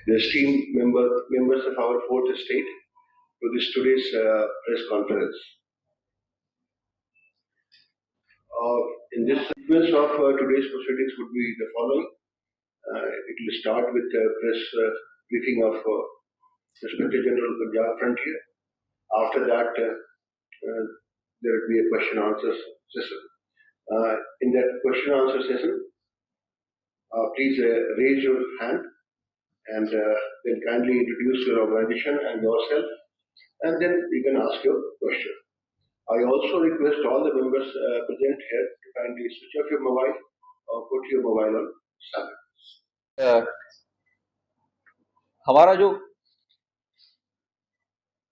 the esteemed members of our fourth estate to this today's press conference. In this sequence of today's proceedings would be the following. It will start with a press briefing of Inspector General Punjab Frontier. After that, there will be a question answer session. In that question answer session, please raise your hand and then kindly introduce your organization and yourself, and then you can ask your question. I also request all the members present here to kindly switch off your mobile or put your mobile on silent. हमारा जो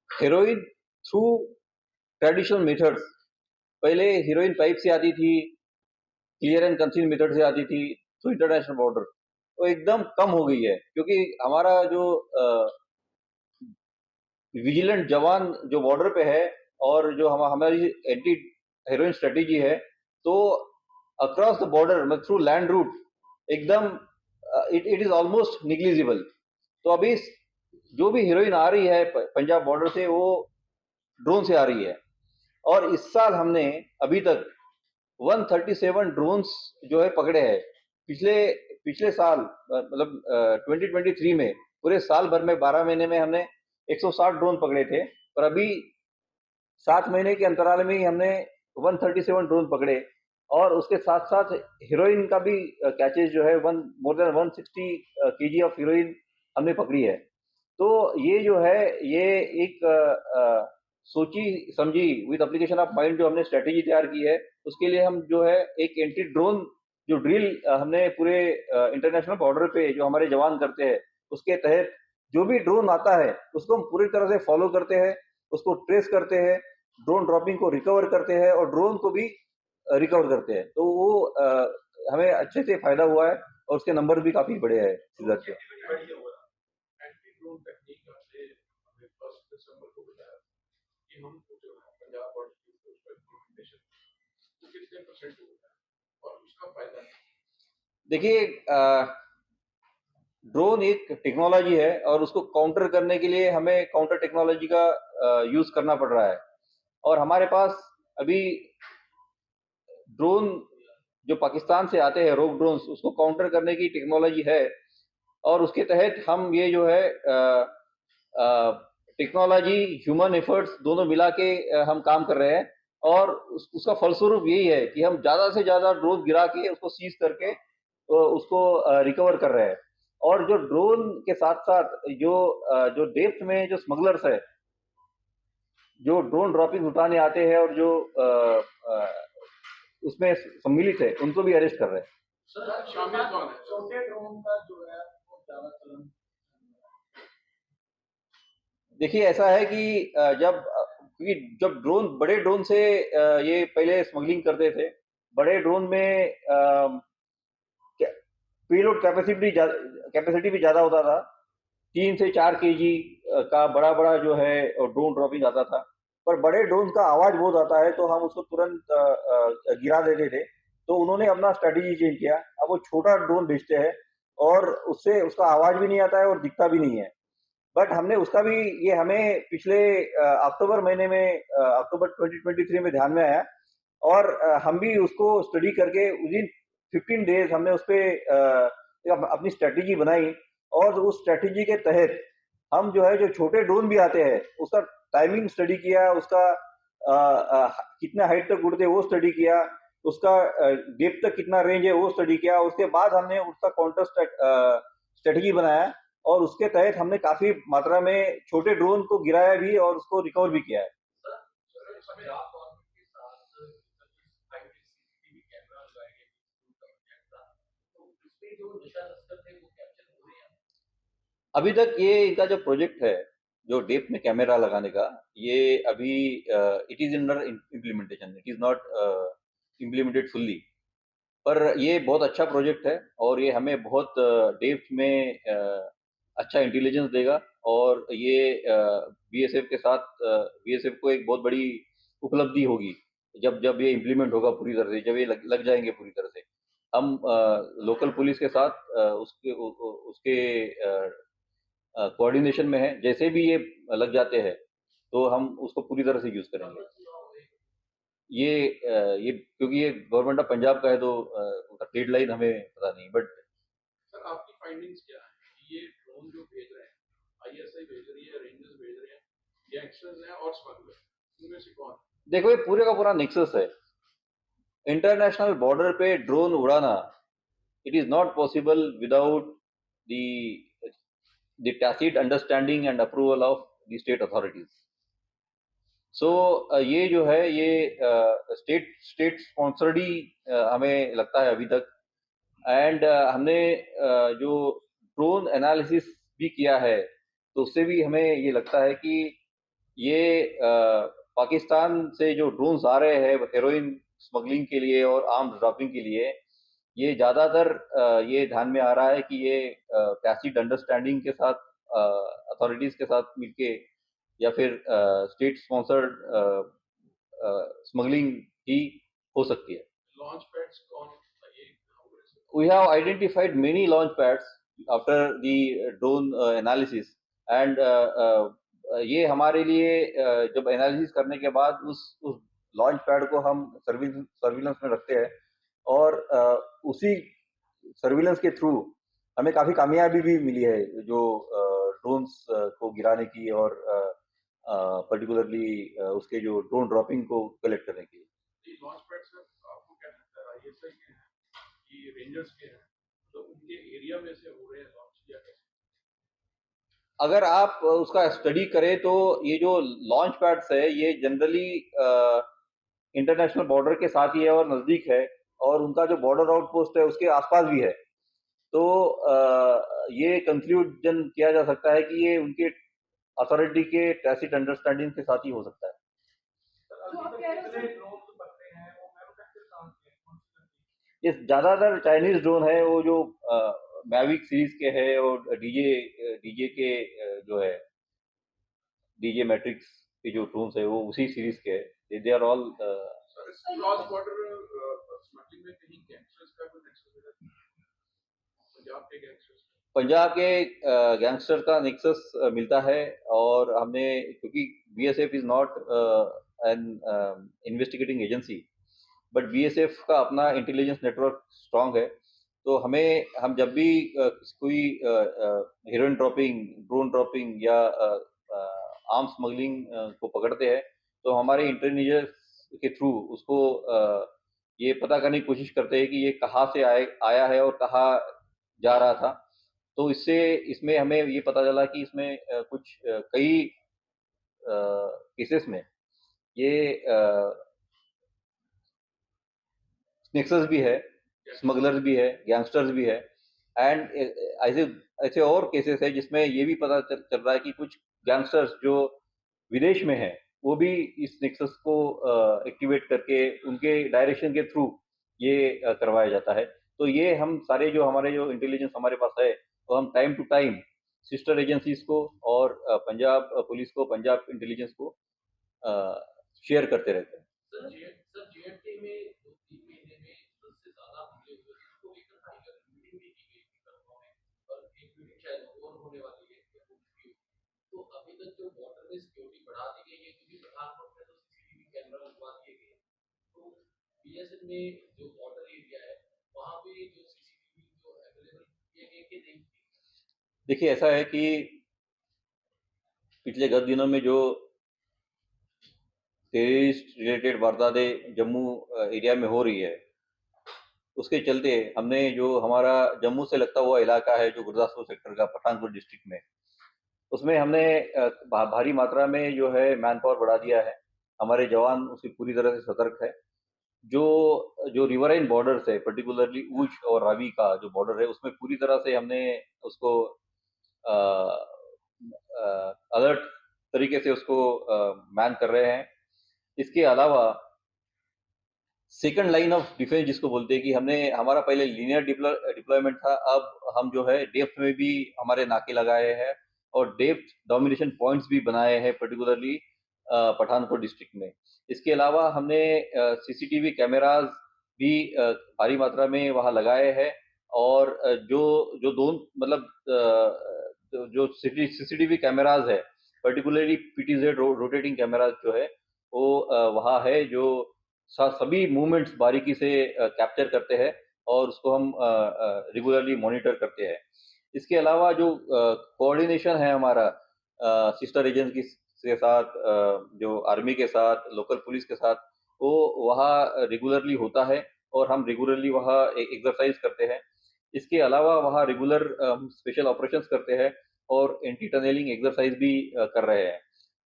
heroin through traditional methods, पहले heroine pipe से आती थी, clear and conceal method से आती थी through international border, तो एकदम कम हो गई है, क्योंकि हमारा जो विजिलेंट जवान जो बॉर्डर पे है और जो हमारी एंटी हेरोइन स्ट्रेटेजी है, तो across the border through land route एकदम इट इज ऑलमोस्ट निग्लिजिबल। तो अभी जो भी हीरोइन आ रही है पंजाब बॉर्डर से, वो ड्रोन से आ रही है। और इस साल हमने अभी तक 137 ड्रोन्स जो है पकड़े हैं। पिछले साल मतलब 2023 में पूरे साल भर में 12 महीने में हमने 160 ड्रोन पकड़े थे, पर अभी 7 महीने के अंतराल में ही हमने 137 ड्रोन पकड़े, और उसके साथ साथ हीरोइन का भी कैचेज जो है more than 160 KG of heroine हमने पकड़ी है। तो ये जो है ये एक सोची समझी विद एप्लीकेशन ऑफ माइंड जो हमने स्ट्रेटेजी तैयार की है, उसके लिए हम जो है एक एंटी ड्रोन जो ड्रिल हमने पूरे इंटरनेशनल बॉर्डर पे जो हमारे जवान करते हैं, उसके तहत जो भी ड्रोन आता है उसको हम पूरी तरह से फॉलो करते हैं, उसको ट्रेस करते हैं, ड्रोन ड्रॉपिंग को रिकवर करते हैं और ड्रोन को भी रिकवर करते हैं। तो वो हमें अच्छे से फायदा हुआ है और उसके नंबर भी काफी बड़े हैं सीजर के। देखिए, ड्रोन एक टेक्नोलॉजी है और उसको काउंटर करने के लिए हमें काउंटर टेक्नोलॉजी का यूज करना पड़ रहा है, और हमारे पास अभी ड्रोन जो पाकिस्तान से आते हैं रोग ड्रोन्स, उसको काउंटर करने की टेक्नोलॉजी है, और उसके तहत हम ये जो है टेक्नोलॉजी ह्यूमन एफर्ट्स दोनों मिला के हम काम कर रहे हैं, और उसका फलस्वरूप यही है कि हम ज़्यादा से ज़्यादा ड्रोन गिरा के उसको सीज करके उसको रिकवर कर रहे हैं। और जो ड्रोन के साथ साथ जो डेप्थ में जो स्मगलर्स है, जो ड्रोन ड्रॉपिंग उठाने आते हैं और जो उसमें सम्मिलित है, उनको भी अरेस्ट कर रहे हैं। छोटे ड्रोन का जो है वो ज्यादा चलन। देखिए, ऐसा है कि जब ड्रोन बड़े ड्रोन से ये पहले स्मगलिंग करते थे, बड़े ड्रोन में पेलोड कैपेसिटी भी ज्यादा होता था, 3 से 4 केजी का बड़ा जो है ड्रोन ड्रॉपिंग आता था, पर बड़े ड्रोन का आवाज बहुत आता है तो हम उसको तुरंत गिरा देते थे। तो उन्होंने अपना स्ट्रेटेजी चेंज किया, अब वो छोटा ड्रोन भेजते हैं और उससे उसका आवाज भी नहीं आता है और दिखता भी नहीं है। बट हमने उसका भी ये हमें पिछले अक्टूबर महीने में अक्टूबर 2023 में ध्यान में आया, और हम भी उसको स्टडी करके विदिन 15 डेज हमने उस पर अपनी स्ट्रेटेजी बनाई, और उस स्ट्रेटेजी के तहत हम जो है जो छोटे ड्रोन भी आते हैं उसका टाइमिंग स्टडी किया, उसका कितना हाइट तक उड़ते वो स्टडी किया, उसका डेप्थ तक कितना रेंज है वो स्टडी किया। उसके बाद हमने उसका काउंटर स्ट्रेटेजी बनाया, और उसके तहत हमने काफी मात्रा में छोटे ड्रोन को गिराया भी और उसको रिकवर भी किया है। अभी तक ये इनका जो प्रोजेक्ट है, जो डेप्थ में कैमरा लगाने का, ये अभी it is under implementation, it is not implemented fully, पर ये बहुत अच्छा प्रोजेक्ट है और ये हमें बहुत डेप्थ में अच्छा इंटेलिजेंस देगा, और ये बीएसएफ के साथ बीएसएफ को एक बहुत बड़ी उपलब्धि होगी जब ये इम्प्लीमेंट होगा पूरी तरह से, जब ये लग जाएंगे पूरी तरह से। हम लोकल पुलिस के साथ उसके कोऑर्डिनेशन में है, जैसे भी ये लग जाते हैं तो हम उसको पूरी तरह से यूज़ करेंगे। ये क्योंकि ये गवर्नमेंट ऑफ पंजाब का है तो उनका डेडलाइन हमें पता नहीं, बट सर आपकी फाइंडिंग्स क्या है कि ये ड्रोन जो भेज रहे हैं, आईएसआई भेज रही है, रेंजर्स भेज रहे हैं, गैंगस्टर्स हैं और स्मगलर, इनमें से कौन? देखो ये पूरे का पूरा नेक्सस है। इंटरनेशनल बॉर्डर पे ड्रोन उड़ाना, it is not possible without the the tacit understanding and approval of the state authorities. So ये जो है ये स्टेट स्पॉन्सर्ड ही हमें लगता है अभी तक। एंड हमने जो ड्रोन एनालिसिस भी किया है तो उससे भी हमें ये लगता है कि ये पाकिस्तान से जो ड्रोन्स आ रहे हैं हेरोइन स्मगलिंग के लिए और आर्म्स ड्रॉपिंग के लिए, ये ज़्यादातर ये ध्यान में आ रहा है कि ये टैसिट अंडरस्टैंडिंग के साथ अथॉरिटीज़ के साथ मिलके या फिर स्टेट स्पॉन्सर्ड स्मगलिंग ही हो सकती है। लॉन्च पैड्स कौन ये We have identified many launch pads after the drone analysis and ये हमारे लिए जब एनालिसिस करने के बाद उस लॉन्च पैड को हम सर्विलेंस में रखते हैं और उसी सर्विलेंस के थ्रू हमें काफ़ी कामयाबी भी मिली है जो ड्रोन्स को गिराने की और पर्टिकुलरली उसके जो ड्रोन ड्रॉपिंग को कलेक्ट करने की। ये लॉन्च पैड्स आपको क्या लगता है आईएसआई के हैं कि रेंजर्स के हैं, तो उनके एरिया में से हो रहे हैं लॉन्च किया कैसे? अगर आप उसका स्टडी करें तो ये जो लॉन्च पैड्स है ये जनरली इंटरनेशनल बॉर्डर के साथ ही है और नज़दीक है और उनका जो बॉर्डर आउटपोस्ट है उसके आसपास भी है। तो ये कंक्लूजन किया जा सकता है कि ये उनके अथॉरिटी के टैसिट अंडरस्टैंडिंग के साथ ही हो सकता है। ये ज़्यादातर चाइनीज ड्रोन है, वो जो मैविक सीरीज के है और डीजे के जो है डीजे मैट्रिक्स के जो ड्रोन्स है वो उसी सीरीज के है। They are all cross border smuggling में कहीं गैंगस्टर्स का कोई नेक्सस है? पंजाब के गैंगस्टर्स पंजाब के गैंगस्टर का नेक्सस मिलता है और हमने क्योंकि BSF is not an investigating agency but BSF का अपना इंटेलिजेंस नेटवर्क स्ट्रांग है, तो हम जब भी कोई हीरोइन ड्रॉपिंग, ड्रोन ड्रॉपिंग या आर्म स्मगलिंग को पकड़ते हैं तो हमारे इंटेलिजेंस के थ्रू उसको ये पता करने की कोशिश करते हैं कि ये कहाँ से आया है और कहाँ जा रहा था। तो इसमें हमें ये पता चला कि इसमें कुछ कई केसेस में ये नेक्सस भी है, स्मगलर्स भी है, गैंगस्टर्स भी है एंड ऐसे और केसेस है जिसमें ये भी पता चल रहा है कि कुछ गैंगस्टर्स जो विदेश में हैं वो भी इस नेक्सस को एक्टिवेट करके उनके डायरेक्शन के थ्रू ये करवाया जाता है। तो ये हम सारे जो हमारे जो इंटेलिजेंस हमारे पास है तो हम time to time sister agencies को और पंजाब पुलिस को, पंजाब इंटेलिजेंस को शेयर करते रहते हैं। सर जेएंडके में 2-3 महीने में 10 से ज्यादा हमले हुए, इसको लेकर हाई लेवल मीटिंग भी की गई थी लखनऊ में और एक मीटिंग शायद और होने वाली है। तो अभी तक जो बॉर्डर में सिक्योरिटी बढ़ा दी गई है क्योंकि पठानकोट में तो सीसीटीवी कैमरा लगवा दिए गए, तो बीएसएफ में जो बॉर्डर एरिया है वहां पे जो सीसीटीवी जो अवेलेबल किए गए कि नहीं? देखिए ऐसा है कि पिछले 10 दिनों में जो टेररिस्ट रिलेटेड वारदातें जम्मू एरिया में हो रही है उसके चलते हमने जो हमारा जम्मू से लगता हुआ इलाका है जो गुरदासपुर सेक्टर का पठानकोट डिस्ट्रिक्ट में, उसमें हमने भारी मात्रा में जो है मैन पावर बढ़ा दिया है। हमारे जवान उसकी पूरी तरह से सतर्क है। जो रिवराइन बॉर्डर्स है पर्टिकुलरली ऊच और रावी का जो बॉर्डर है उसमें पूरी तरह से हमने उसको अलर्ट तरीके से उसको मैन कर रहे हैं। इसके अलावा सेकंड लाइन ऑफ डिफेंस जिसको बोलते हैं कि हमारा पहले लीनियर डिप्लॉयमेंट था, अब हम जो है डेप्थ में भी हमारे नाके लगाए हैं और डेप्थ डोमिनेशन पॉइंट्स भी बनाए हैं पर्टिकुलरली पठानकोट डिस्ट्रिक्ट में। इसके अलावा हमने सीसीटीवी कैमराज भी भारी मात्रा में वहाँ लगाए हैं और जो दोनों मतलब जो सीसीटीवी कैमराज है, पर्टिकुलरली पीटीजेड रोटेटिंग कैमराज जो है वो वहाँ है, जो सभी मूवमेंट्स बारीकी से कैप्चर करते हैं और उसको हम रेगुलरली मॉनिटर करते हैं। इसके अलावा जो कोऑर्डिनेशन है हमारा सिस्टर एजेंसी के साथ, जो आर्मी के साथ, लोकल पुलिस के साथ, वो वहाँ रेगुलरली होता है और हम रेगुलरली वहाँ एक्सरसाइज करते हैं। इसके अलावा वहाँ रेगुलर स्पेशल ऑपरेशंस करते हैं और एंटी टनलिंग एक्सरसाइज भी कर रहे हैं।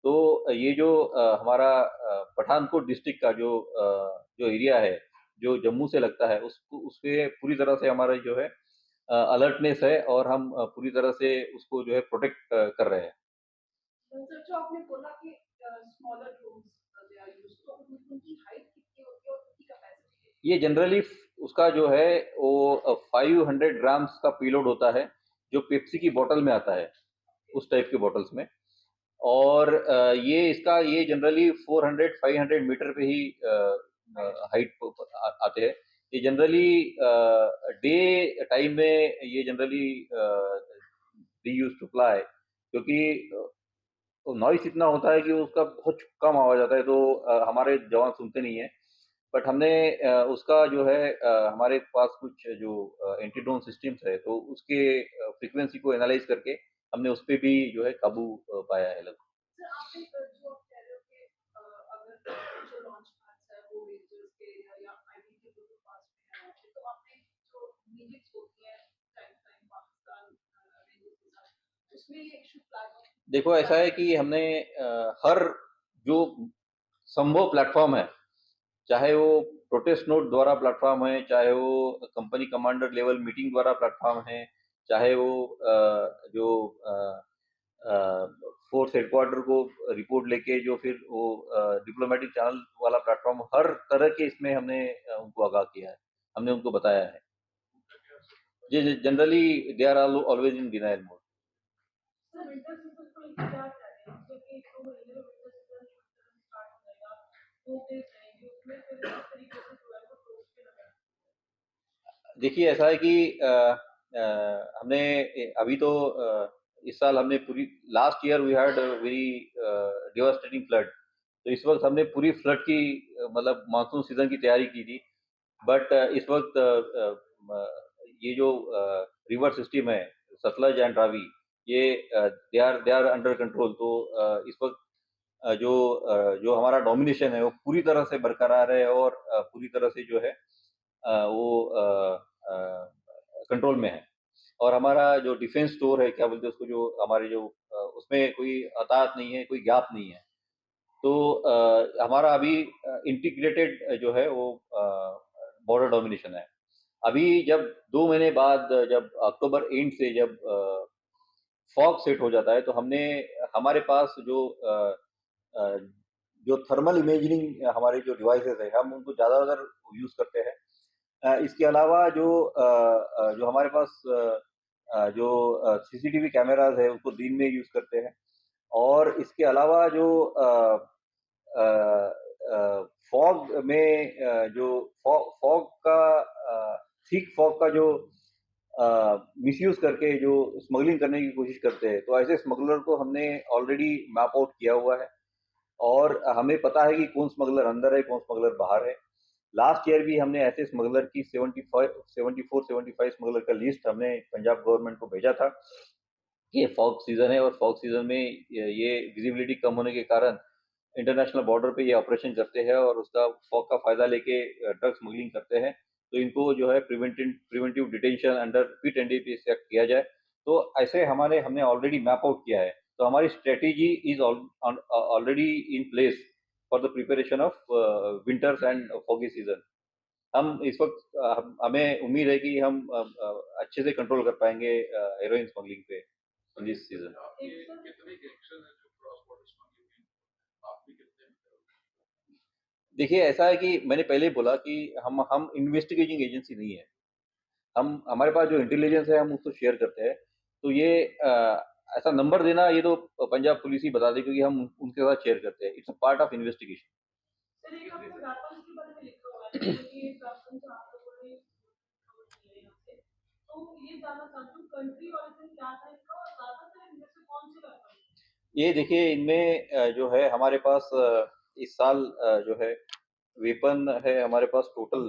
तो ये जो हमारा पठानकोट डिस्ट्रिक्ट का जो एरिया है, जो जम्मू से लगता है, उसपे पूरी तरह से हमारा जो है अलर्टनेस है और हम पूरी तरह से उसको जो है प्रोटेक्ट कर रहे हैं। सर, जो आपने बोला कि smaller drones they are used, तो उनकी हाइट कितनी होती है और उनकी कैपेसिटी? ये जनरली उसका जो है वो 500 ग्राम्स का पेलोड होता है, जो पेप्सी की बोतल में आता है, उस टाइप के बॉटल्स में। और ये जनरली 400-500 मीटर पे ही हाइट आते हैं। ये जनरली डे टाइम में ये generally we use to fly, क्योंकि नॉइस इतना होता है कि उसका बहुत कम आवाज आता है, तो हमारे जवान सुनते नहीं है। बट हमने उसका जो है हमारे पास कुछ जो एंटी ड्रोन सिस्टम्स है, तो उसके फ्रीक्वेंसी को एनालाइज करके हमने उस पे भी जो है काबू पाया है लगभग। सर, आपने जो आप कह रहे हो कि अगर जो लॉन्च पैड्स है वो रेंजर्स के या आईटी के जो पास में है, तो आपने जो मीटिंग्स होती है टाइम टाइम पाकिस्तान रेंजर्स के साथ, उसमें ये इशू फ्लैग? देखो, ऐसा है कि हमने हर जो संभव प्लेटफॉर्म है, चाहे वो प्रोटेस्ट नोट द्वारा प्लेटफॉर्म है, चाहे वो कंपनी कमांडर लेवल मीटिंग द्वारा प्लेटफॉर्म है, चाहे वो जो फोर्स हेडक्वार्टर को रिपोर्ट लेके जो फिर वो डिप्लोमेटिक चैनल वाला प्लेटफॉर्म, हर तरह के इसमें हमने उनको आगाह किया है, हमने उनको बताया है। जी, generally they are always in denial mode. Sir, winter season को लेकर क्या कह रहे हैं? क्योंकि 2 महीने में विंटर सीजन स्टार्ट हो जाएगा, 2 डेज रहेंगे, उसमें फिर किस तरीके से जो है वो क्लोज के लगाएंगे? देखिए, ऐसा है कि हमने अभी तो इस साल हमने पूरी last year we had very devastating flood, तो इस वक्त हमने पूरी फ्लड की मतलब मानसून सीजन की तैयारी की थी। बट इस वक्त ये जो रिवर सिस्टम है, सतलज एंड रावी, ये दे आर अंडर कंट्रोल। तो इस वक्त जो हमारा डोमिनेशन है वो पूरी तरह से बरकरार है और पूरी तरह से जो है वो कंट्रोल में है। और हमारा जो डिफेंस स्टोर है, क्या बोलते हैं उसको, जो हमारे जो उसमें कोई अताहत नहीं है, कोई गैप नहीं है। तो हमारा अभी इंटीग्रेटेड जो है वो बॉर्डर डोमिनेशन है। अभी जब 2 महीने बाद, जब अक्टूबर एंड से जब फॉग सेट हो जाता है, तो हमने हमारे पास अ, जो थर्मल इमेजिंग हमारे जो डिवाइसेस है, हम उनको ज़्यादातर यूज़ करते हैं। इसके अलावा जो हमारे पास जो सीसीटीवी कैमराज है, उसको दिन में यूज़ करते हैं। और इसके अलावा जो फॉग में जो फॉग का थिक फॉग का जो मिसयूज करके जो स्मगलिंग करने की कोशिश करते हैं, तो ऐसे स्मगलर को हमने ऑलरेडी मैप आउट किया हुआ है और हमें पता है कि कौन स्मगलर अंदर है, कौन स्मगलर बाहर है। लास्ट ईयर भी हमने ऐसे स्मगलर की 74-75 स्मगलर का लिस्ट हमने पंजाब गवर्नमेंट को भेजा था। ये फॉग सीजन है और फॉग सीजन में ये विजिबिलिटी कम होने के कारण इंटरनेशनल बॉर्डर पे ये ऑपरेशन करते हैं और उसका फॉग का फायदा लेके ड्रग स्मगलिंग करते हैं। तो इनको जो है preventive detention under fit NDPS act किया जाए। तो ऐसे हमने ऑलरेडी मैप आउट किया है। तो हमारी strategy is already in place for the preparation of winters and foggy season. हम इस वक्त हमें उम्मीद है कि हम अच्छे से कंट्रोल कर पाएंगे हेरोइन स्मगलिंग पे इन दिस सीजन। आपके कितने कनेक्शन है जो क्रॉस बॉर्डर स्मगलिंग में आप भी कितने में करोगे? देखिए, ऐसा है कि मैंने पहले ही बोला कि हम इन्वेस्टिगेटिंग एजेंसी नहीं है। हम हमारे पास जो इंटेलिजेंस है हम उसको शेयर करते हैं। तो ये ऐसा नंबर देना, ये तो पंजाब पुलिस ही बता दे, क्योंकि हम उनके साथ शेयर करते हैं। It's a part of investigation. Sir, एक आपने वेपन्स के बारे में लिखा हुआ है, क्योंकि वेपन्स आप लोगों ने खबर की है यहाँ से, तो ये जानना चाहती हूँ कंट्री ऑरिजिन क्या था इनका, और ज्यादातर ये देखिए इनमें जो है हमारे पास इस साल जो है वेपन है हमारे पास टोटल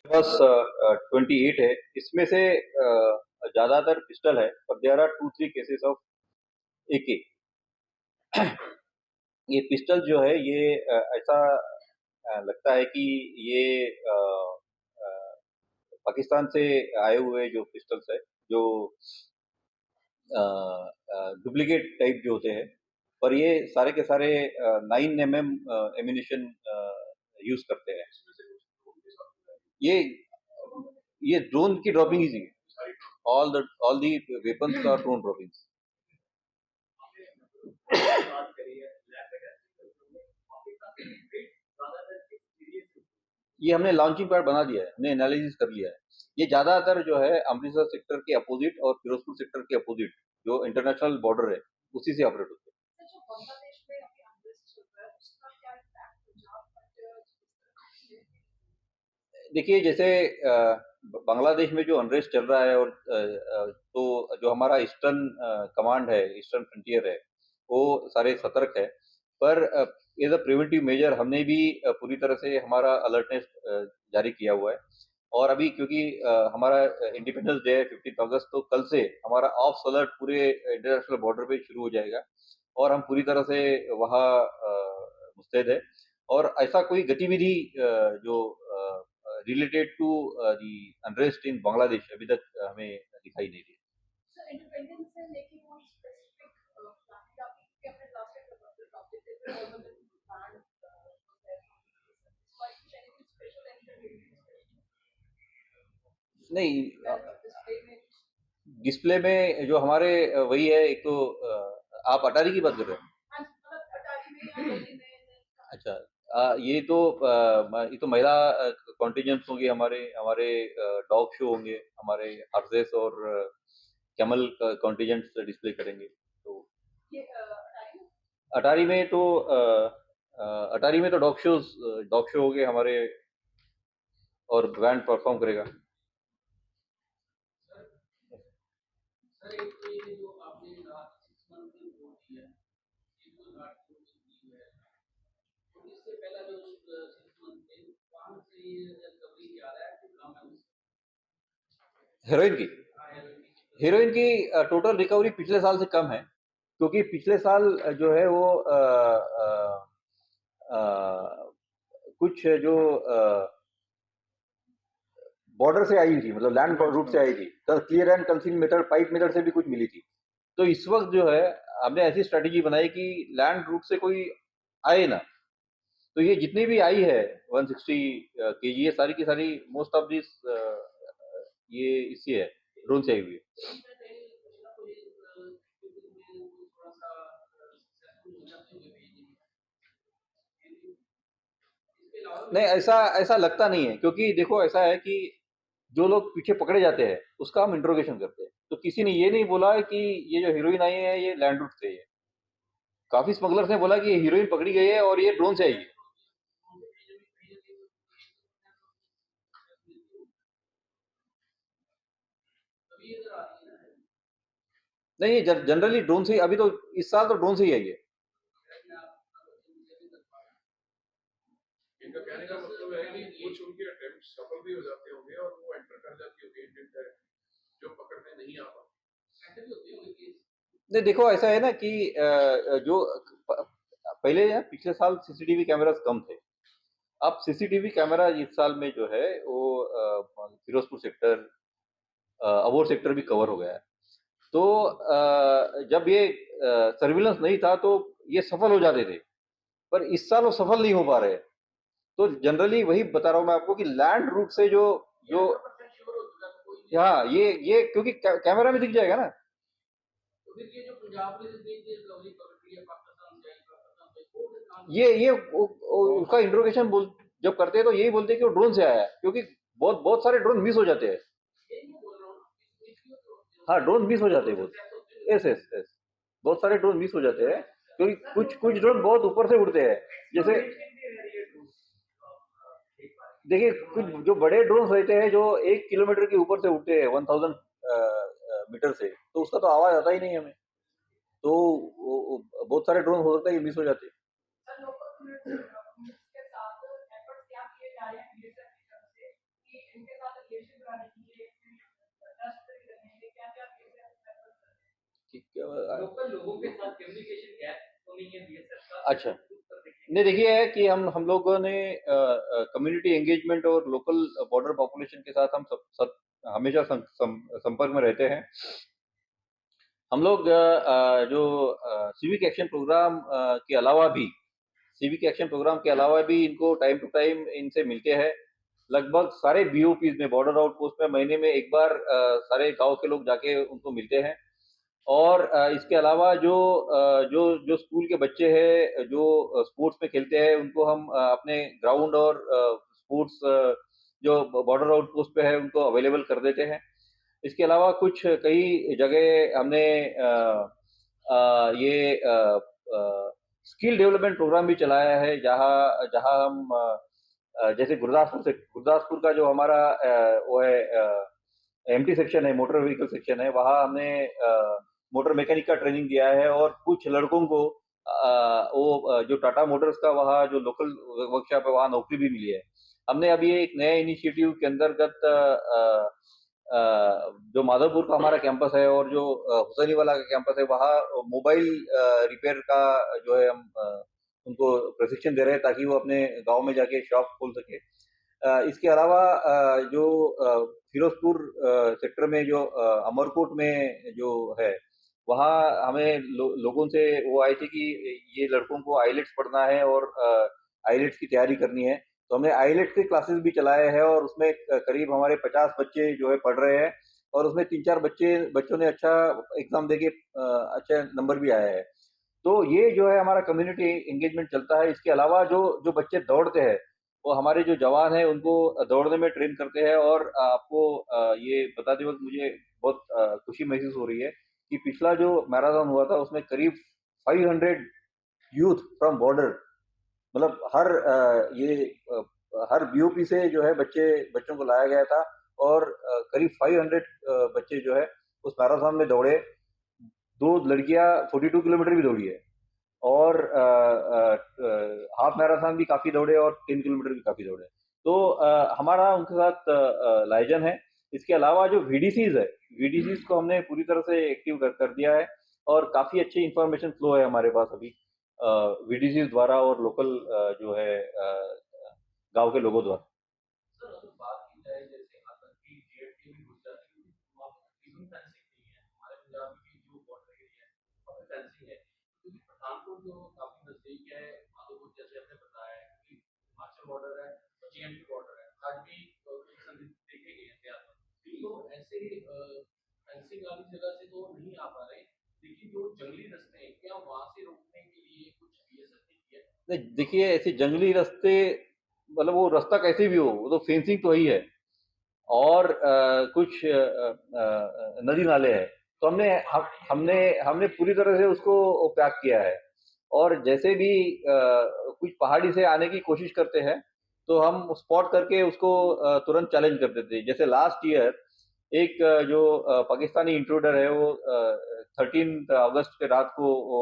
बस 28 है। इसमें से ज्यादातर पिस्टल है, पर देयर आर 2-3 केसेस ऑफ एके। ये पिस्टल जो है ये ऐसा लगता है कि ये अ, पाकिस्तान से आए हुए जो पिस्टल्स है, जो डुप्लीकेट टाइप जो होते हैं, पर ये सारे के सारे 9 mm एम्यूनिशन यूज करते हैं। ये ये ड्रोन की ड्रॉपिंग ही थी। All the weapons are drone droppings. ये हमने लॉन्चिंग पैड बना दिया है, हमने एनालिसिस कर लिया है। ये ज्यादातर जो है अमृतसर सेक्टर के अपोजिट और फिरोजपुर सेक्टर के अपोजिट जो इंटरनेशनल बॉर्डर है उसी से ऑपरेट होते हैं। जो बांग्लादेश में अभी अनरेस्ट चल रहा है उसका क्या इम्पैक्ट पंजाब पर देखिए जैसे बांग्लादेश में जो अनरेस्ट चल रहा है और तो जो हमारा ईस्टर्न कमांड है, ईस्टर्न फ्रंटियर है, वो सारे सतर्क है। पर एज अ प्रिवेंटिव मेजर हमने भी पूरी तरह से हमारा अलर्टनेस जारी किया हुआ है। और अभी क्योंकि हमारा इंडिपेंडेंस डे है 15 अगस्त, तो कल से हमारा ऑफ अलर्ट पूरे इंटरनेशनल बॉर्डर पे शुरू हो जाएगा और हम पूरी तरह से वहाँ मुस्तैद है। और ऐसा कोई गतिविधि जो related to the unrest in Bangladesh अभी तक हमें दिखाई नहीं दी। इंडिपेंडेंस से लेके कोई स्पेसिफिक प्लान या कि अपने लास्ट टाइम ऑब्जेक्टिव पे already plan why anything special नहीं, डिस्प्ले में डिस्प्ले में जो हमारे वही है, एक तो आप अटारी की बात कर रहे हैं? मतलब अटारी में या दिल्ली में अच्छा, ये तो महिला कॉन्टिजेंट्स होंगे, हमारे हमारे डॉग शो होंगे, हमारे हॉर्सेस और कैमल कॉन्टिजेंट्स डिस्प्ले करेंगे। तो ये अटारी में तो अटारी में तो डॉग शो हो गए हमारे, और बैंड परफॉर्म करेगा। सर एक तो ये जो आपने कहा 6 मंथ की रिपोर्ट दी है, ये जो घाट की दी है, तो इससे पहला जो 6 मंथ थे वहाँ से ये रिकवरी क्या रहा है कि कम है? हीरोइन की हीरोइन की टोटल रिकवरी पिछले साल से कम है, क्योंकि पिछले साल जो है वो कुछ जो बॉर्डर से आई हुई थी, मतलब लैंड रूट से आई थी, तो clear and conceal method, pipe method से भी कुछ मिली थी। तो इस वक्त जो है हमने ऐसी स्ट्रेटेजी बनाई कि लैंड रूट से कोई आए ना। तो ये जितनी भी आई है 160 केजी, ये सारी की सारी मोस्ट ऑफ दिस ये इसी है, ड्रोन से आई हुई है। नहीं, ऐसा ऐसा लगता नहीं है, क्योंकि देखो ऐसा है कि जो लोग पीछे पकड़े जाते हैं उसका हम इंट्रोगेशन करते हैं, तो किसी ने ये नहीं बोला है कि ये जो हीरोइन आई है ये लैंड रूट से है। काफी स्मगलर्स ने बोला कि ये हीरोइन पकड़ी गई है और ये ड्रोन से आई है। नहीं, जनरली ड्रोन से ही, अभी तो इस साल तो ड्रोन से ही आई है। इनका कहने का मतलब है कि कुछ उनके अटेम्प्ट सफल भी हो जाते होंगे और वो एंटर कर जाती होगी इंडियन टेरिटरी जो पकड़ने नहीं आ पाते। नहीं, देखो ऐसा है ना कि जो पहले पिछले साल सीसीटीवी कैमरास कम थे, अब सीसीटीवी कैमरा इस साल में जो है वो फिरोजपुर सेक्टर, अबोर सेक्टर भी कवर हो गया है। तो जब ये सर्विलेंस नहीं था तो ये सफल हो जाते थे, पर इस साल वो सफल नहीं हो पा रहे। तो जनरली वही बता रहा हूँ मैं आपको कि लैंड रूट से जो जो हाँ, ये क्योंकि कैमरा में दिख जाएगा ना। तो फिर ये जो पंजाब में जितनी रिकवरी पकड़ी है पाकिस्तान से, ये उसका इंट्रोगेशन बोल जब करते हैं तो यही बोलते हैं कि वो ड्रोन से आया है, क्योंकि बहुत बहुत सारे ड्रोन मिस हो जाते हैं। हाँ, ड्रोन मिस हो जाते हैं बहुत। यस यस यस, बहुत सारे ड्रोन मिस हो जाते हैं, क्योंकि कुछ कुछ ड्रोन बहुत ऊपर से उड़ते हैं, जैसे देखिए कुछ जो बड़े ड्रोन रहते हैं जो 1 किलोमीटर के ऊपर से उड़ते हैं 1000 मीटर से, तो उसका तो आवाज आता ही नहीं हमें। तो बहुत सारे ड्रोन हो सकता है कि मिस हो जाते हैं। सर लोकल कम्युनिटीज के साथ एफर्ट्स क्या किए जा रहे हैं बीएसएफ की तरफ से कि इनके साथ रिलेशन बनाने के लिए ट्रस्ट करने के लिए क्या क्या बीएसएफ एफर्ट्स कर रहे हैं? कि लोकल लोगों के साथ कम्युनिकेशन गैप तो नहीं है बीएसएफ का? अच्छा, नहीं देखिए है कि हम लोगों ने कम्युनिटी एंगेजमेंट और लोकल बॉर्डर पॉपुलेशन के साथ हम सब हमेशा संपर्क में रहते हैं। हम लोग जो सिविक एक्शन प्रोग्राम के अलावा भी इनको टाइम टू टाइम इनसे मिलते हैं। लगभग सारे बीओपीज में, बॉर्डर आउटपोस्ट में महीने में एक बार सारे गांव के लोग जाके उनको मिलते हैं। और इसके अलावा जो जो स्कूल के बच्चे हैं जो स्पोर्ट्स में खेलते हैं उनको हम अपने ग्राउंड और स्पोर्ट्स जो बॉर्डर आउटपोस्ट पे है उनको अवेलेबल कर देते हैं। इसके अलावा कुछ कई जगह हमने ये स्किल डेवलपमेंट प्रोग्राम भी चलाया है जहाँ जहाँ हम जैसे गुरदासपुर का जो हमारा वो है एमटी सेक्शन है, मोटर व्हीकल सेक्शन है, वहाँ हमने मोटर मैकेनिक का ट्रेनिंग दिया है और कुछ लड़कों को जो टाटा मोटर्स का वहाँ जो लोकल वर्कशॉप है वहाँ नौकरी भी मिली है। हमने अभी एक नए इनिशिएटिव के अंतर्गत जो माधवपुर का हमारा कैंपस है और जो हुसैनी वाला का कैंपस है वहाँ मोबाइल रिपेयर का जो है हम उनको प्रशिक्षण दे रहे हैं ताकि वो अपने गांव में जाके शॉप खोल सके। इसके अलावा जो फिरोजपुर सेक्टर में जो अमरकोट में जो है वहाँ हमें लोगों से वो आए थे कि ये लड़कों को आईलेट्स पढ़ना है और आईलेट्स की तैयारी करनी है, तो हमने आईलेट्स के क्लासेस भी चलाए हैं और उसमें करीब हमारे 50 बच्चे जो है पढ़ रहे हैं और उसमें 3-4 बच्चों ने अच्छा एग्जाम देके अच्छे नंबर भी आए हैं। तो ये जो है हमारा कम्युनिटी एंगेजमेंट चलता है। इसके अलावा जो जो बच्चे दौड़ते हैं वो हमारे जो जवान हैं उनको दौड़ने में ट्रेन करते हैं और आपको ये बताते वक्त मुझे बहुत खुशी महसूस हो रही है कि पिछला जो मैराथन हुआ था उसमें करीब 500 यूथ फ्रॉम बॉर्डर, मतलब हर बीओपी से जो है बच्चों को लाया गया था और करीब 500 बच्चे जो है उस मैराथन में दौड़े। 2 लड़कियां 42 किलोमीटर भी दौड़ी है और हाफ मैराथन भी काफी दौड़े और 10 किलोमीटर भी काफी दौड़े। तो हमारा उनके साथ लाइजन है। इसके अलावा जो वीडीसीज है, वीडीसीज को हमने पूरी तरह से एक्टिव कर दिया है और काफी अच्छी इंफॉर्मेशन फ्लो है हमारे पास अभी वीडीसीज द्वारा और लोकल जो है गांव के लोगों द्वारा। सर अगर बात की जाए जैसे आतंकी जीएफटी में घुस जाती है तो वहाँ पर तकरीबन फेंसिंग नहीं है, हमारे पंजाब में भी जो बॉर्डर एरिया है वहाँ पे फेंसिंग है क्योंकि पठानकोट जो काफी नजदीक है माधोपुर जैसे आपने बताया है क्योंकि हिमाचल बॉर्डर है और जीएमटी बॉर्डर है, आज भी कुछ संदिग्ध देखे गए थे आतंक, तो ऐसे फेंसिंग वाली जगह से तो नहीं आ पा रहे, लेकिन जो जंगली रास्ते हैं क्या वहाँ से रोकने के लिए कुछ बीएसएफ ने किया है? नहीं देखिए ऐसे जंगली रास्ते, मतलब वो रास्ता कैसे भी हो वो तो फेंसिंग तो ही है और कुछ नदी नाले हैं, तो हमने हमने पूरी तरह से उसको पैक किया है और जैसे भी कुछ पहाड़ी से आने की कोशिश करते हैं तो हम स्पॉट करके उसको तुरंत चैलेंज कर देते हैं। जैसे लास्ट ईयर एक जो पाकिस्तानी इंट्रूडर है वो 13 अगस्त के रात को वो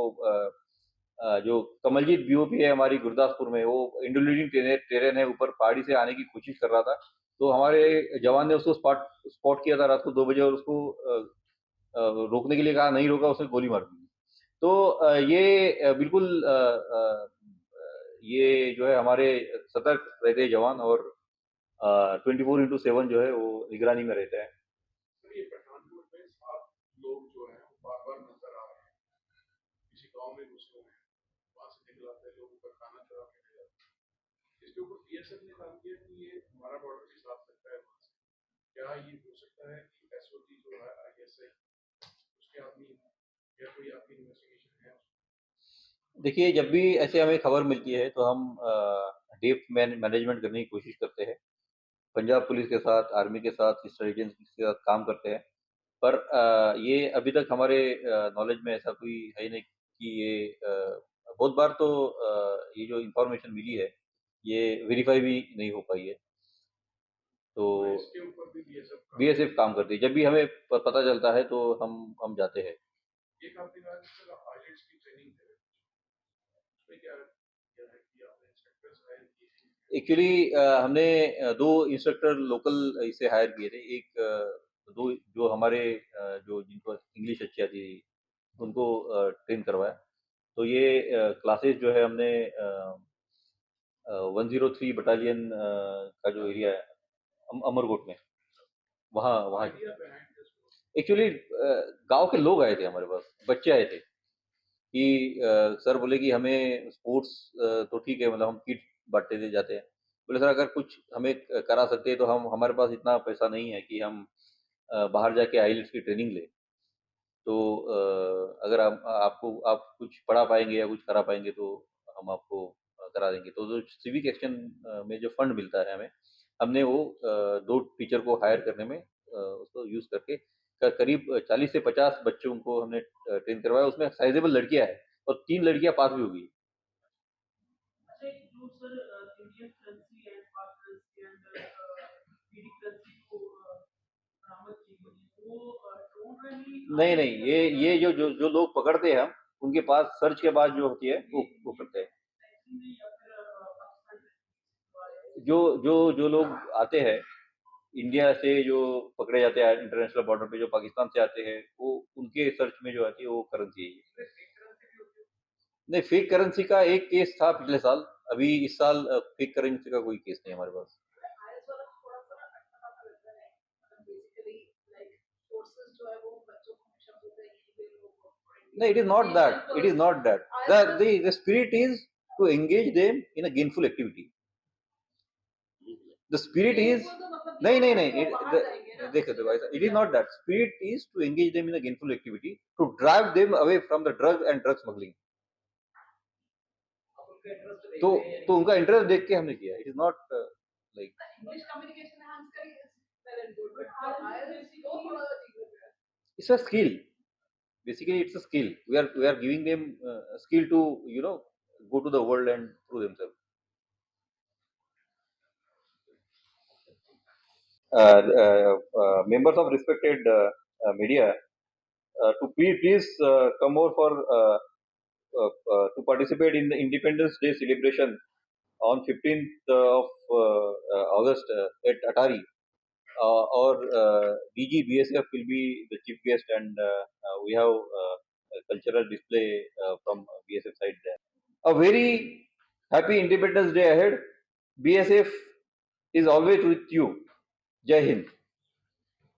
जो कमलजीत बीओपी है हमारी गुरदासपुर में, वो इंडोलिडिंग टेरेन है, ऊपर पहाड़ी से आने की कोशिश कर रहा था, तो हमारे जवान ने उसको स्पॉट किया था रात को 2 बजे और उसको रोकने के लिए कहा, नहीं रोका, उसने गोली मार दी। तो ये बिल्कुल ये जो है हमारे सतर्क रहते हैं जवान और 24/7 जो है वो निगरानी में रहते हैं। सर ये पठानकोट में 7 लोग जो हैं वो बार-बार नजर आ रहे हैं, किसी गाँव में घुसे हुए हैं, वहाँ से निकल आते हैं, लोगों का खाना चुरा के ले जाते हैं। इसके ऊपर बीएसएफ ने काम किया कि ये हमारा बॉर्डर के साथ लगता है वहाँ से। क्या ये हो सकता है कि एसओजी जो है आईएसआई उसके आदमी या कोई आपकी इन्वेस्टिगेशन है? देखिए जब भी ऐसे हमें खबर मिलती है तो हम डेप्थ मैनेजमेंट करने की कोशिश करते हैं, पंजाब पुलिस के साथ, आर्मी के साथ, सिस्टर एजेंसी के साथ काम करते हैं। पर ये अभी तक हमारे नॉलेज में ऐसा कोई है ही नहीं कि ये बहुत बार तो ये जो इन्फॉर्मेशन मिली है, ये वेरीफ़ाई भी नहीं हो पाई है। तो इसके ऊपर भी बीएसएफ बीएसएफ काम करती है। जब भी हमें पता चलता है तो हम जाते हैं। एक आपने कहा कि सर पायलट्स की ट्रेनिंग दे रहे हैं, उसमें क्या क्या है कि आपने इंस्ट्रक्टर्स हायर किए हैं? एक्चुअली हमने दो इंस्ट्रक्टर लोकल इसे हायर किए थे। एक दो जो हमारे जो जिनको इंग्लिश अच्छी आती थी उनको ट्रेन करवाया। तो ये क्लासेस जो है हमने 103 बटालियन का जो एरिया है अमरकोट में, वहाँ वहाँ आइडिया बिहाइंड दिस एक्चुअली गांव के लोग आए थे हमारे पास, बच्चे आए थे कि सर बोले कि हमें स्पोर्ट्स तो ठीक है, मतलब हम किट बांटते थे जाते हैं। बोले सर अगर कुछ हमें करा सकते हैं तो हम, हमारे पास इतना पैसा नहीं है कि हम बाहर जाके आईएलटीएस की ट्रेनिंग लें। तो अगर आप कुछ पढ़ा पाएंगे या कुछ करा पाएंगे तो हम आपको करा देंगे। तो जो सिविक एक्शन में जो फंड मिलता है हमें, हमने वो दो टीचर को हायर करने में उसको यूज करके करीब 40 से 50 बच्चों को हमने ट्रेन करवाया। उसमें साइजेबल लड़कियां हैं और 3 लड़कियां पास भी हुई। अच्छा, एक जो सर इंडियन करेंसी एंड पाक करेंसी एंड पीडी करेंसी को बरामद की गई है, वो ड्रोन रैली नहीं नहीं, ये जो लोग पकड़ते हैं हम, उनके पास सर्च के बाद जो होती है वो करते हैं। में या फिर पाकिस्तान जो जो लोग आते हैं इंडिया से, जो पकड़े जाते हैं इंटरनेशनल बॉर्डर पे, जो पाकिस्तान से आते हैं, वो उनके सर्च में जो आती है वो करेंसी है। नहीं, फेक करेंसी का एक केस था पिछले साल। अभी इस साल फेक करेंसी का कोई केस नहीं हमारे पास। आईएस वाला थोड़ा सा अटका लगता है, मतलब बेसिकली लाइक फोर्सेस जो है वो बच्चों को हमेशा बोलते हैं कि वे लोग No, it is not that. It is not that. The spirit is to engage them in a gainful activity. The spirit is नहीं, देखो ऐसा, it is not that. Spirit is to engage them in a gainful activity, to drive them away from the drug and drug smuggling. तो उनका interest देख के हमने किया। It is not like English communication enhance करी is well and good, but IS को थोड़ा अजीब लग रहा है। it's a skill. Basically, it's a skill. We are giving them a skill to go to the world and prove themselves. Members of respected media, to please come over for to participate in the Independence Day celebration on 15th of August at Atari. Our DG BSF will be the chief guest, and we have a cultural display from BSF side there. A very happy Independence Day ahead. BSF is always with you. Jai Hind.